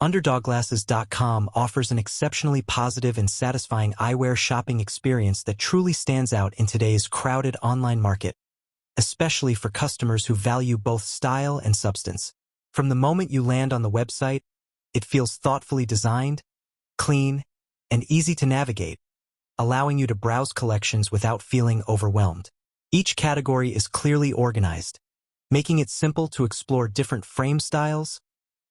UnderdogGlasses.com offers an exceptionally positive and satisfying eyewear shopping experience that truly stands out in today's crowded online market, especially for customers who value both style and substance. From the moment you land on the website, it feels thoughtfully designed, clean, and easy to navigate, allowing you to browse collections without feeling overwhelmed. Each category is clearly organized, making it simple to explore different frame styles,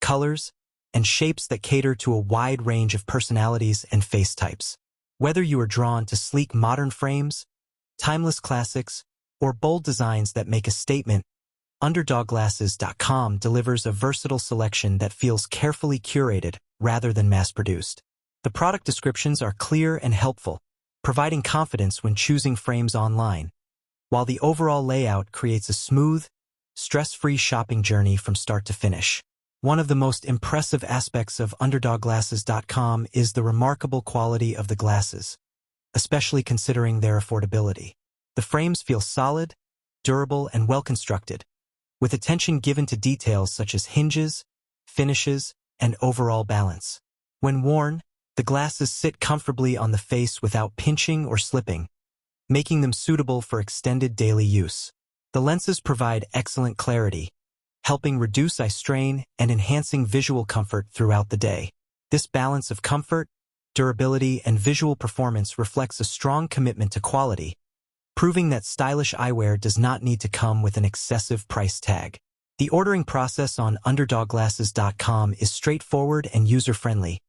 colors, and shapes that cater to a wide range of personalities and face types. Whether you are drawn to sleek modern frames, timeless classics, or bold designs that make a statement, UnderdogGlasses.com delivers a versatile selection that feels carefully curated rather than mass-produced. The product descriptions are clear and helpful, providing confidence when choosing frames online, while the overall layout creates a smooth, stress-free shopping journey from start to finish. One of the most impressive aspects of UnderdogGlasses.com is the remarkable quality of the glasses, especially considering their affordability. The frames feel solid, durable, and well-constructed, with attention given to details such as hinges, finishes, and overall balance. When worn, the glasses sit comfortably on the face without pinching or slipping, making them suitable for extended daily use. The lenses provide excellent clarity, helping reduce eye strain and enhancing visual comfort throughout the day. This balance of comfort, durability, and visual performance reflects a strong commitment to quality, proving that stylish eyewear does not need to come with an excessive price tag. The ordering process on UnderdogGlasses.com is straightforward and user-friendly,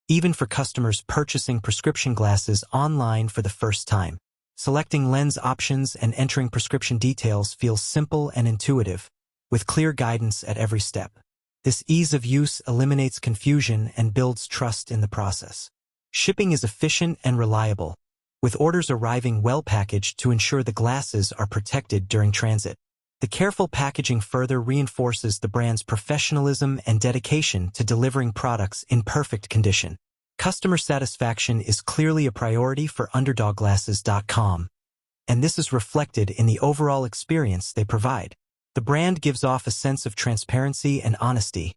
even for customers purchasing prescription glasses online for the first time. Selecting lens options and entering prescription details feels simple and intuitive, with clear guidance at every step. This ease of use eliminates confusion and builds trust in the process. Shipping is efficient and reliable, with orders arriving well packaged to ensure the glasses are protected during transit. The careful packaging further reinforces the brand's professionalism and dedication to delivering products in perfect condition. Customer satisfaction is clearly a priority for UnderdogGlasses.com, and this is reflected in the overall experience they provide. The brand gives off a sense of transparency and honesty,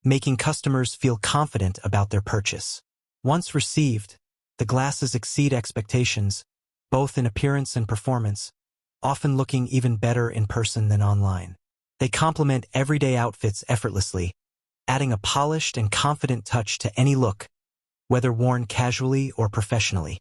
making customers feel confident about their purchase. Once received, the glasses exceed expectations, both in appearance and performance, often looking even better in person than online. They complement everyday outfits effortlessly, adding a polished and confident touch to any look, whether worn casually or professionally.